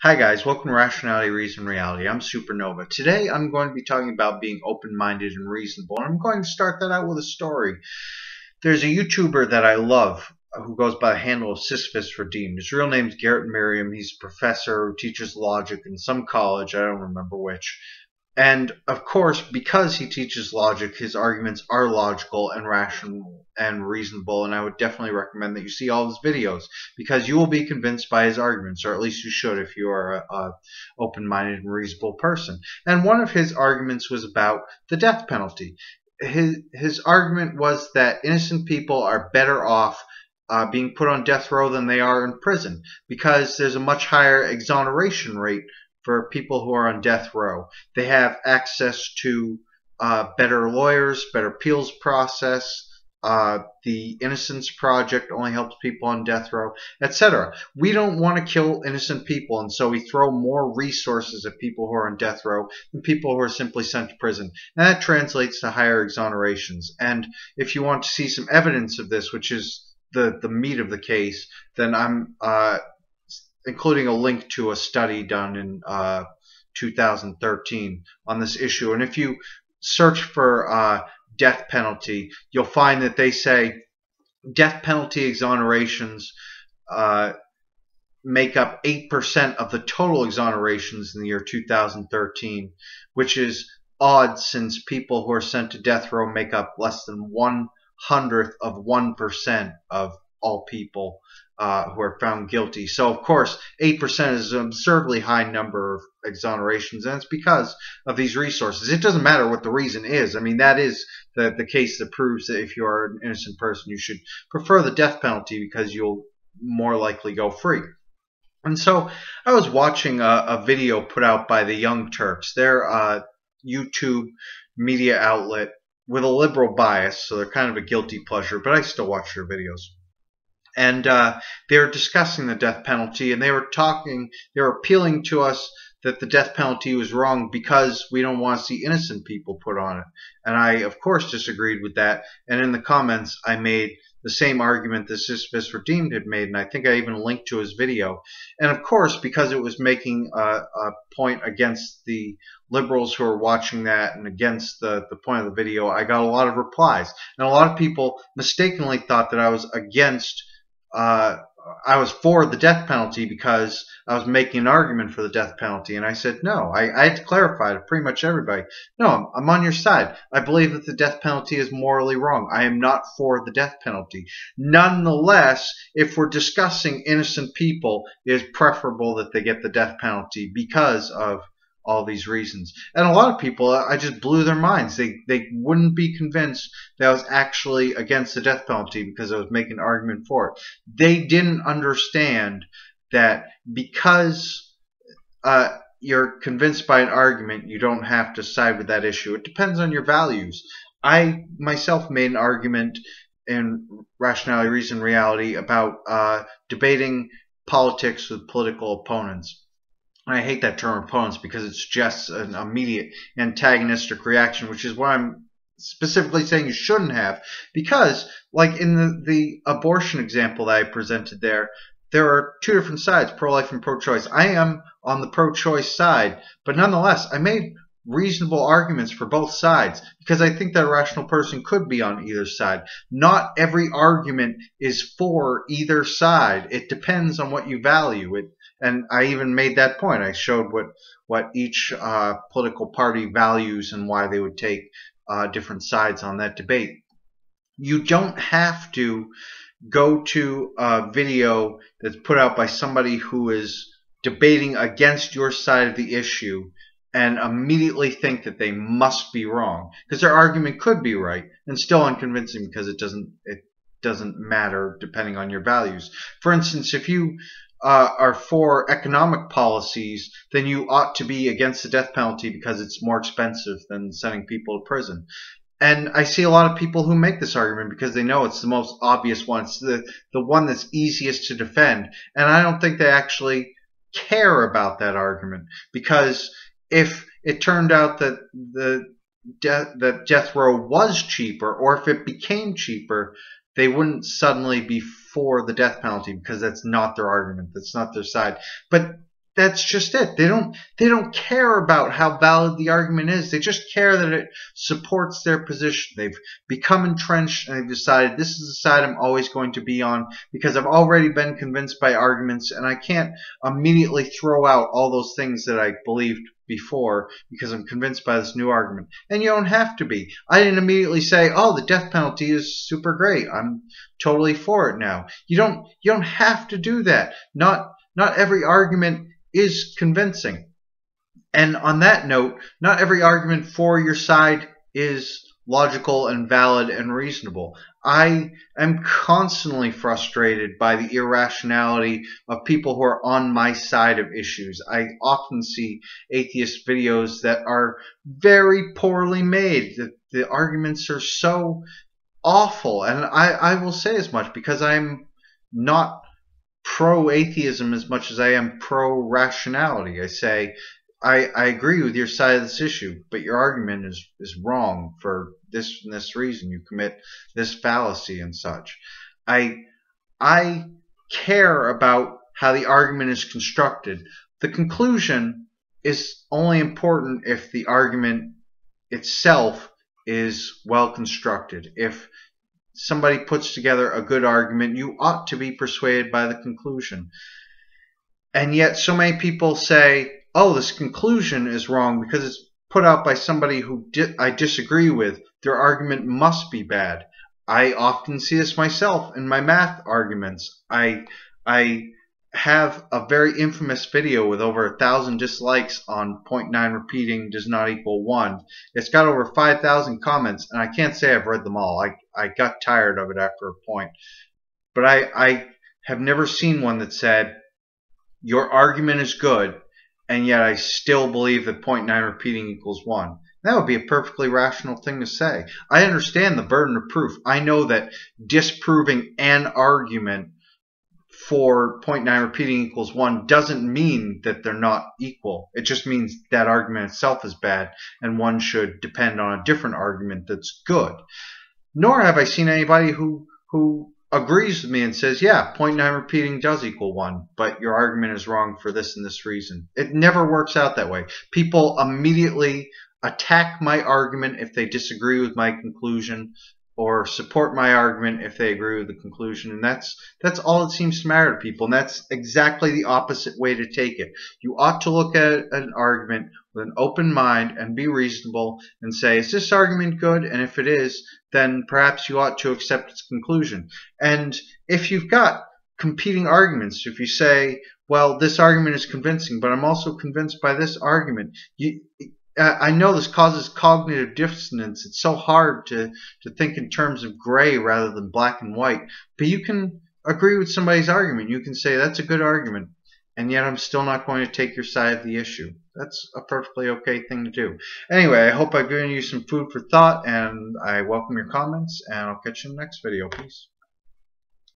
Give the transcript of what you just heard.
Hi guys, welcome to Rationality, Reason, Reality. I'm Supernova. Today I'm going to be talking about being open-minded and reasonable, and I'm going to start that out with a story. There's a YouTuber that I love who goes by the handle of Sisyphus Redeemed. His real name's Garrett Merriam. He's a professor who teaches logic in some college, I don't remember which. And of course, because he teaches logic, his arguments are logical and rational and reasonable, and I would definitely recommend that you see all his videos because you will be convinced by his arguments, or at least you should if you are a open-minded and reasonable person. And one of his arguments was about the death penalty. His argument was that innocent people are better off being put on death row than they are in prison because there's a much higher exoneration rate for people who are on death row. They have access to better lawyers, better appeals process. The Innocence Project only helps people on death row, etc. We don't want to kill innocent people, and so we throw more resources at people who are on death row than people who are simply sent to prison. And that translates to higher exonerations. And if you want to see some evidence of this, which is the meat of the case, then I'm including a link to a study done in 2013 on this issue. And if you search for death penalty, you'll find that they say death penalty exonerations make up 8% of the total exonerations in the year 2013, which is odd since people who are sent to death row make up less than 1/100th of 1% of all people who are found guilty. So, of course, 8% is an absurdly high number of exonerations, and it's because of these resources. It doesn't matter what the reason is. I mean, that is the case that proves that if you are an innocent person, you should prefer the death penalty because you'll more likely go free. And so I was watching a video put out by the Young Turks. They're a YouTube media outlet with a liberal bias, so they're kind of a guilty pleasure, but I still watch their videos. And they were discussing the death penalty, and they were appealing to us that the death penalty was wrong because we don't want to see innocent people put on it. And I, of course, disagreed with that. And in the comments, I made the same argument that Sisyphus Redeemed had made, and I think I even linked to his video. And of course, because it was making a point against the liberals who are watching that and against the point of the video, I got a lot of replies. And a lot of people mistakenly thought that I was I was for the death penalty because I was making an argument for the death penalty. And I said, no, I had to clarify to pretty much everybody. No, I'm on your side. I believe that the death penalty is morally wrong. I am not for the death penalty. Nonetheless, if we're discussing innocent people, it is preferable that they get the death penalty because of all these reasons. And a lot of people, I just blew their minds. They wouldn't be convinced that I was actually against the death penalty because I was making an argument for it. They didn't understand that because you're convinced by an argument, you don't have to side with that issue. It depends on your values. I myself made an argument in Rationality, Reason, Reality about debating politics with political opponents. I hate that term opponents because it suggests an immediate antagonistic reaction, which is what I'm specifically saying you shouldn't have. Because, like in the abortion example that I presented there are two different sides, pro-life and pro-choice. I am on the pro-choice side, but nonetheless, I made reasonable arguments for both sides because I think that a rational person could be on either side. Not every argument is for either side. It depends on what you value. And I even made that point. I showed what each political party values and why they would take different sides on that debate. You don't have to go to a video that's put out by somebody who is debating against your side of the issue and immediately think that they must be wrong, because their argument could be right and still unconvincing because it doesn't matter depending on your values. For instance, if you are for economic policies, then you ought to be against the death penalty because it's more expensive than sending people to prison. And I see a lot of people who make this argument because they know it's the most obvious one. It's the one that's easiest to defend. And I don't think they actually care about that argument, because if it turned out that that death row was cheaper, or if it became cheaper, they wouldn't suddenly be for the death penalty because that's not their argument. That's not their side. But that's just it. They don't care about how valid the argument is. They just care that it supports their position. They've become entrenched and they've decided this is the side I'm always going to be on because I've already been convinced by arguments, and I can't immediately throw out all those things that I believed before because I'm convinced by this new argument. And you don't have to be. I didn't immediately say, "Oh, the death penalty is super great. I'm totally for it now." You don't have to do that. Not every argument is convincing. And on that note, not every argument for your side is logical and valid and reasonable. I am constantly frustrated by the irrationality of people who are on my side of issues. I often see atheist videos that are very poorly made. The arguments are so awful. And I will say as much because I'm not pro-atheism as much as I am pro-rationality. I say, I agree with your side of this issue, but your argument is wrong for this and this reason. You commit this fallacy and such. I care about how the argument is constructed. The conclusion is only important if the argument itself is well constructed. If somebody puts together a good argument, you ought to be persuaded by the conclusion. And yet so many people say, "Oh, this conclusion is wrong because it's put out by somebody who I disagree with. Their argument must be bad." I often see this myself in my math arguments. I have a very infamous video with over 1,000 dislikes on 0.9 repeating does not equal 1. It's got over 5,000 comments, and I can't say I've read them all. I got tired of it after a point. But I have never seen one that said, "Your argument is good, and yet I still believe that 0.9 repeating equals 1. That would be a perfectly rational thing to say. I understand the burden of proof. I know that disproving an argument for 0.9 repeating equals 1 doesn't mean that they're not equal. It just means that argument itself is bad, and one should depend on a different argument that's good. Nor have I seen anybody who agrees with me and says, "Yeah, 0.9 repeating does equal 1, but your argument is wrong for this and this reason." It never works out that way. People immediately attack my argument if they disagree with my conclusion, or support my argument if they agree with the conclusion. And that's all it seems to matter to people. And that's exactly the opposite way to take it. You ought to look at an argument with an open mind and be reasonable and say, "Is this argument good?" And if it is, then perhaps you ought to accept its conclusion. And if you've got competing arguments, if you say, "Well, this argument is convincing, but I'm also convinced by this argument," I know this causes cognitive dissonance. It's so hard to think in terms of gray rather than black and white. But you can agree with somebody's argument. You can say, "That's a good argument, and yet I'm still not going to take your side of the issue." That's a perfectly okay thing to do. Anyway, I hope I've given you some food for thought, and I welcome your comments, and I'll catch you in the next video. Peace.